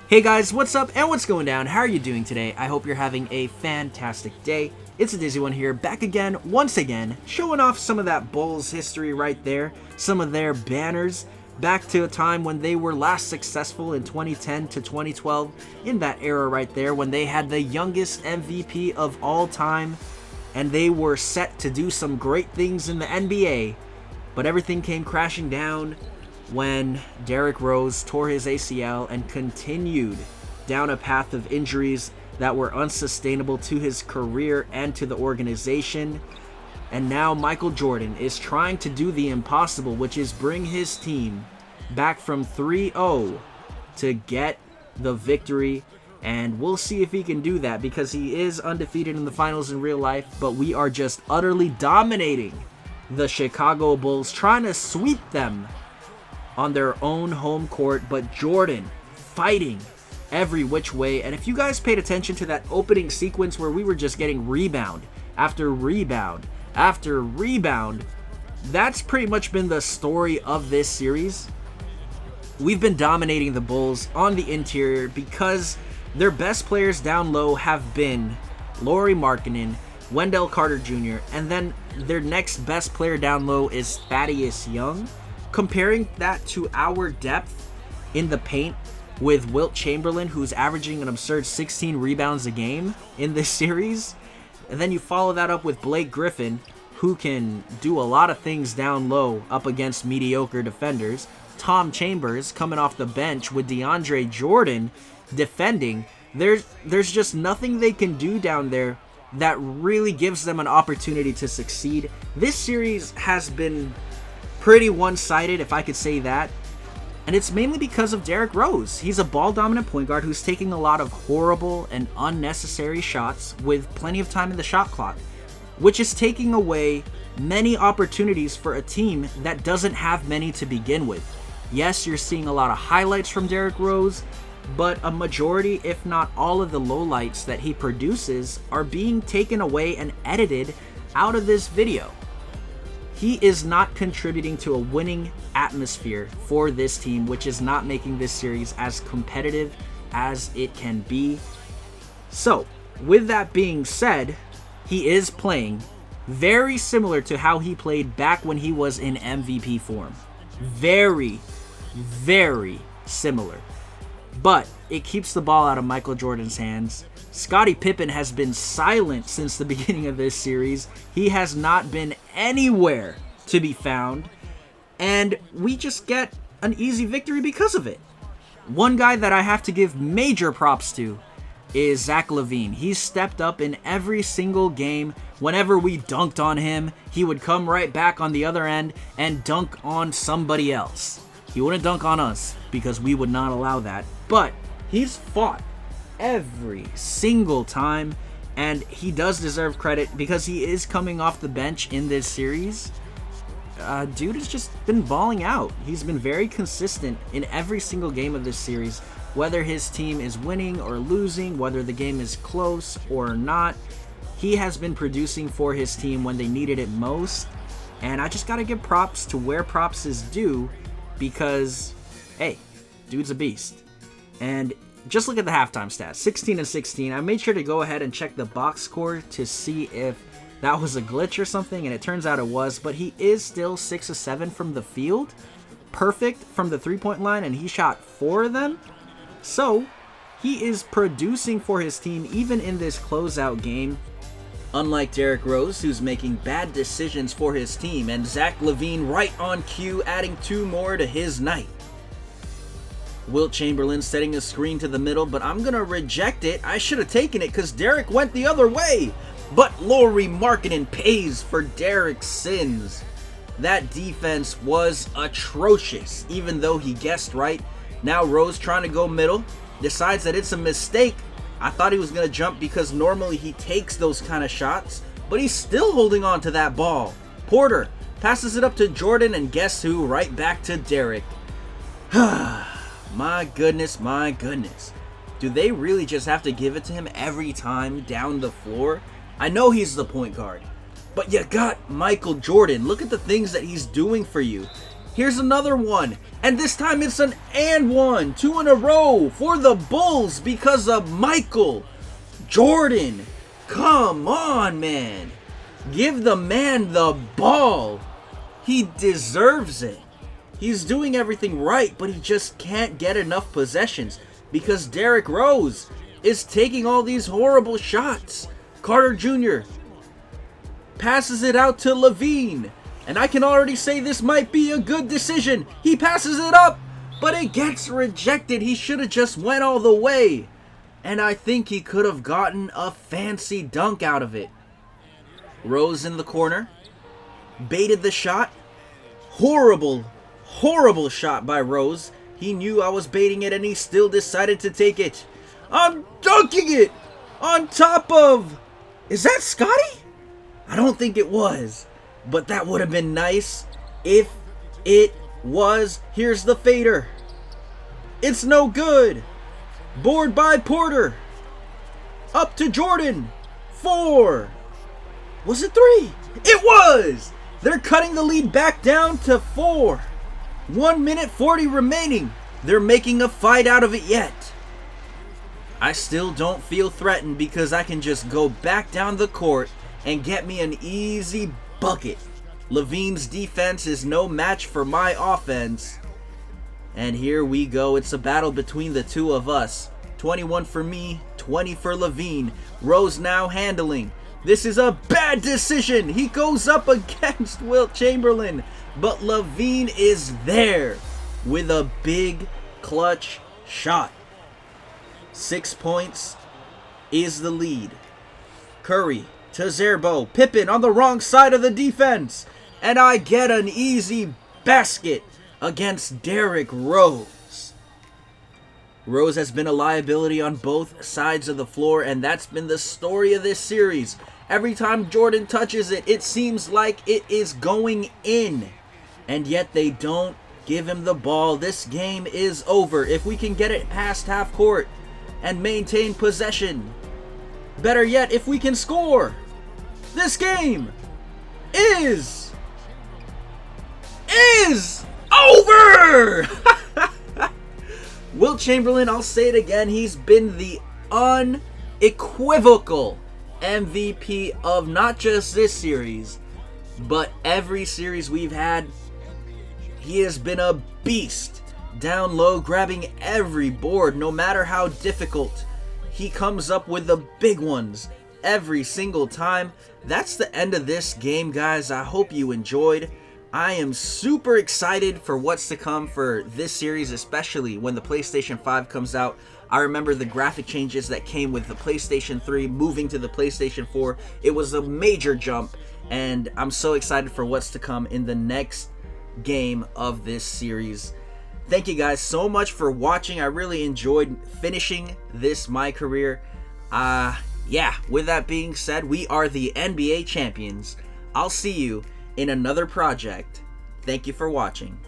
Hey guys, what's up and what's going down? How are you doing today? I hope you're having a fantastic day. It's a Dizzy One here, back again, once again, showing off some of that Bulls history right there, some of their banners, back to a time when they were last successful in 2010 to 2012, in that era right there, when they had the youngest MVP of all time, and they were set to do some great things in the NBA, but everything came crashing down when Derrick Rose tore his ACL and continued down a path of injuries that were unsustainable to his career and to the organization. And now Michael Jordan is trying to do the impossible, which is bring his team back from 3-0 to get the victory. And we'll see if he can do that, because he is undefeated in the finals in real life, but we are just utterly dominating the Chicago Bulls, trying to sweep them on their own home court, but Jordan fighting every which way. And if you guys paid attention to that opening sequence where we were just getting rebound after rebound after rebound, that's pretty much been the story of this series. We've been dominating the Bulls on the interior because their best players down low have been Lauri Markkanen, Wendell Carter Jr., and then their next best player down low is Thaddeus Young. Comparing that to our depth in the paint with Wilt Chamberlain, who's averaging an absurd 16 rebounds a game in this series, and then you follow that up with Blake Griffin, who can do a lot of things down low up against mediocre defenders, Tom Chambers coming off the bench with DeAndre Jordan defending. There's just nothing they can do down there that really gives them an opportunity to succeed. This series has been pretty one-sided, if I could say that, and it's mainly because of Derrick Rose. He's a ball-dominant point guard who's taking a lot of horrible and unnecessary shots with plenty of time in the shot clock, which is taking away many opportunities for a team that doesn't have many to begin with. Yes, you're seeing a lot of highlights from Derrick Rose, but a majority, if not all of the lowlights that he produces are being taken away and edited out of this video. He is not contributing to a winning atmosphere for this team, which is not making this series as competitive as it can be. So, with that being said, he is playing very similar to how he played back when he was in MVP form. Very, very similar. But it keeps the ball out of Michael Jordan's hands. Scottie Pippen has been silent since the beginning of this series. He has not been anywhere to be found, and we just get an easy victory because of it. One guy that I have to give major props to is Zach LaVine. He's stepped up in every single game. Whenever we dunked on him, he would come right back on the other end and dunk on somebody else. He wouldn't dunk on us because we would not allow that, but he's fought every single time, and he does deserve credit because he is coming off the bench in this series. Dude has just been balling out. He's been very consistent in every single game of this series, whether his team is winning or losing, whether the game is close or not. He has been producing for his team when they needed it most, and I just gotta give props to where props is due, because hey, dude's a beast. And just look at the halftime stats, 16 and 16. I made sure to go ahead and check the box score to see if that was a glitch or something, and it turns out it was, but he is still 6 of 7 from the field, perfect from the three-point line, and he shot 4 of them. So he is producing for his team even in this closeout game, unlike Derrick Rose, who's making bad decisions for his team, and Zach LaVine right on cue, adding 2 more to his night. Wilt Chamberlain setting a screen to the middle, but I'm going to reject it. I should have taken it because Derrick went the other way. But Lauri Markkanen pays for Derrick's sins. That defense was atrocious, even though he guessed right. Now Rose trying to go middle, decides that it's a mistake. I thought he was going to jump because normally he takes those kind of shots, but he's still holding on to that ball. Porter passes it up to Jordan, and guess who? Right back to Derrick. My goodness, my goodness. Do they really just have to give it to him every time down the floor? I know he's the point guard, but you got Michael Jordan. Look at the things that he's doing for you. Here's another one. And this time it's an and one. 2 in a row for the Bulls because of Michael Jordan. Come on, man. Give the man the ball. He deserves it. He's doing everything right, but he just can't get enough possessions because Derrick Rose is taking all these horrible shots. Carter Jr. passes it out to Levine. And I can already say this might be a good decision. He passes it up, but it gets rejected. He should have just went all the way. And I think he could have gotten a fancy dunk out of it. Rose in the corner. Baited the shot. Horrible shot by Rose. He knew I was baiting it and he still decided to take it. I'm dunking it on top of... Is that Scotty? I don't think it was. But that would have been nice if it was. Here's the fader. It's no good. Board by Porter. Up to Jordan. 4. Was it 3? It was! They're cutting the lead back down to 4. 1 minute 40 remaining. They're making a fight out of it yet. I still don't feel threatened because I can just go back down the court and get me an easy bucket. Levine's defense is no match for my offense. And here we go. It's a battle between the two of us. 21 for me, 20 for Levine. Rose now handling. This is a bad decision. He goes up against Wilt Chamberlain. But Levine is there with a big clutch shot. 6 points is the lead. Curry to Zerbo. Pippen on the wrong side of the defense. And I get an easy basket against Derrick Rose. Rose has been a liability on both sides of the floor, and that's been the story of this series. Every time Jordan touches it, it seems like it is going in. And yet they don't give him the ball. This game is over. If we can get it past half court and maintain possession. Better yet, if we can score. This game is over! Wilt Chamberlain, I'll say it again, he's been the unequivocal MVP of not just this series, but every series we've had. He has been a beast. Down low, grabbing every board, no matter how difficult. He comes up with the big ones every single time. That's the end of this game, guys. I hope you enjoyed. I am super excited for what's to come for this series, especially when the PlayStation 5 comes out. I remember the graphic changes that came with the PlayStation 3 moving to the PlayStation 4. It was a major jump, and I'm so excited for what's to come in the next game of this series. Thank you guys so much for watching. I really enjoyed finishing this my career. Yeah, with that being said, we are the NBA champions. I'll see you in another project. Thank you for watching.